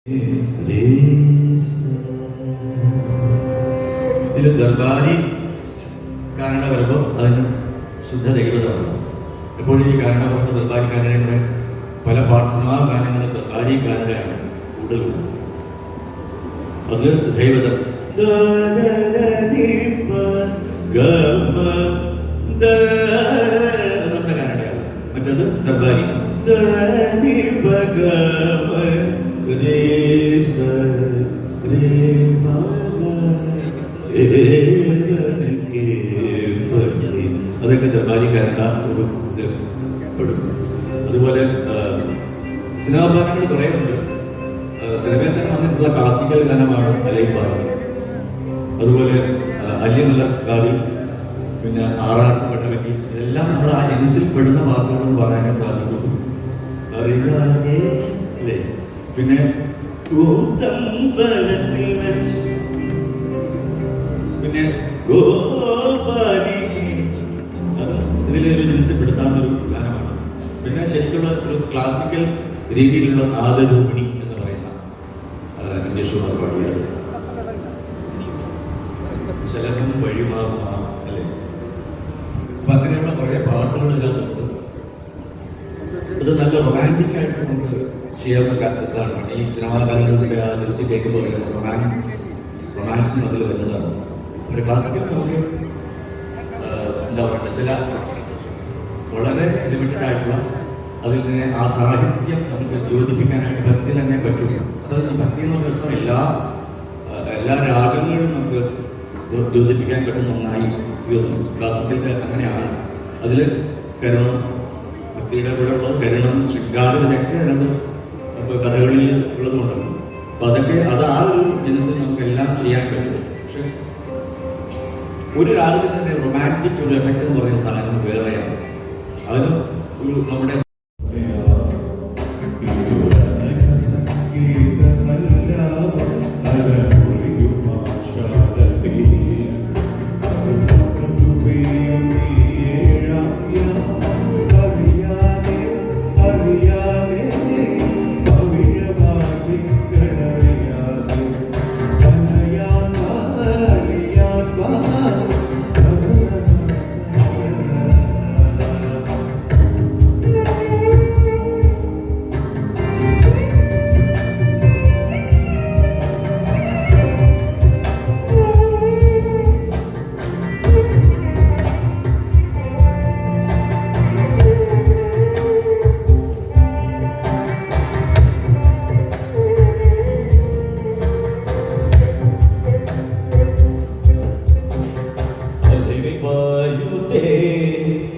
ഇതിൽ ദർബാരി കാരണ വരുമ്പോൾ അതിന് ശുദ്ധ ദൈവത വേണം. എപ്പോഴും ഈ കാരണ പറഞ്ഞ ദർബാരി കാരണയുടെ പല സിനിമാ ഗാനങ്ങളും ദർബാരി കാരണയാണ് കൂടുതലും. അതിൽ ദൈവത നമ്മുടെ കാരണയാണ്. മറ്റത് ദർബാരി അതൊക്കെ ദർബാരിക്കാരണ്ട ഒരു ഇതിൽ പെടും. അതുപോലെ സിനിമാ ഗാനങ്ങൾ കുറേ ഉണ്ട്. സിനിമയിൽ തന്നെ വന്നിട്ടുള്ള ക്ലാസിക്കൽ ഗാനമാണ് മലൈപ്പാട്. അതുപോലെ അല്യമല കാവി, പിന്നെ ആറാട്ട് പടവറ്റി, ഇതെല്ലാം നമ്മൾ ആ ജനിസിൽ പെടുന്ന പാട്ടുകളെന്ന് പറയാൻ സാധിക്കും. അല്ലേ? പിന്നെ പിന്നെ അത് ഇതിലൊരു ജനിസിൽപ്പെടുത്താവുന്നൊരു ഗാനമാണ്. പിന്നെ ശരിക്കുള്ള ഒരു ക്ലാസിക്കൽ രീതിയിലുള്ള നാദരൂപിണി എന്ന് പറയുന്ന ഇംഗ്ലീഷുമാർ പാടിയത് ശലഭം വഴിമാറുക, അല്ലേ? അപ്പൊ അങ്ങനെയുള്ള കുറേ പാട്ടുകൾ ഇതിനകത്തുണ്ട്. ഇത് നല്ല റൊമാൻറ്റിക് ആയിട്ട് നമുക്ക് ചെയ്യാവുന്ന ഇതാണ്. ഈ സിനിമാ ഗാനങ്ങളുടെ ആ ലിസ്റ്റ് കേൾക്കുമ്പോൾ റൊമാൻസും അതിൽ വരുന്നതാണ്. ഒരു ക്ലാസിക്കൽ നമുക്ക് എന്താ പറയുക, ചില വളരെ ലിമിറ്റഡ് ആയിട്ടുള്ള അതിൽ നിന്ന് ആ സാഹിത്യം നമുക്ക് യോജിപ്പിക്കാനായിട്ട് ഭക്തി തന്നെ പറ്റില്ല. അതായത് ഭക്തി എന്ന് പറഞ്ഞ ദിവസം എല്ലാ രാഗങ്ങളും നമുക്ക് യോജിപ്പിക്കാൻ പറ്റുന്ന ഒന്നായി തീർന്നു. ക്ലാസിക്കലിൻ്റെ അങ്ങനെയാണ്. അതിൽ കരുണം, ഭക്തിയുടെ കൂടെ ഉള്ളത് കരുണം, ശൃംഗാരം, ഇതൊക്കെ അതിനകത്ത് ഇപ്പോൾ കഥകളിൽ ഉള്ളതുകൊണ്ടല്ലോ. അപ്പോൾ അതൊക്കെ അത് ആ ഒരു ജനസിൽ നമുക്ക് എല്ലാം ചെയ്യാൻ പറ്റും. പക്ഷെ ഒരു രാഗത്തിൽ തന്നെ റൊമാൻറ്റിക് ഒരു എഫക്റ്റ് എന്ന് പറയുന്ന സാധനം വേറെയാണ്. അതിന് ഒരു നമ്മുടെ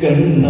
കണ്ണ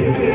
എനിക്ക്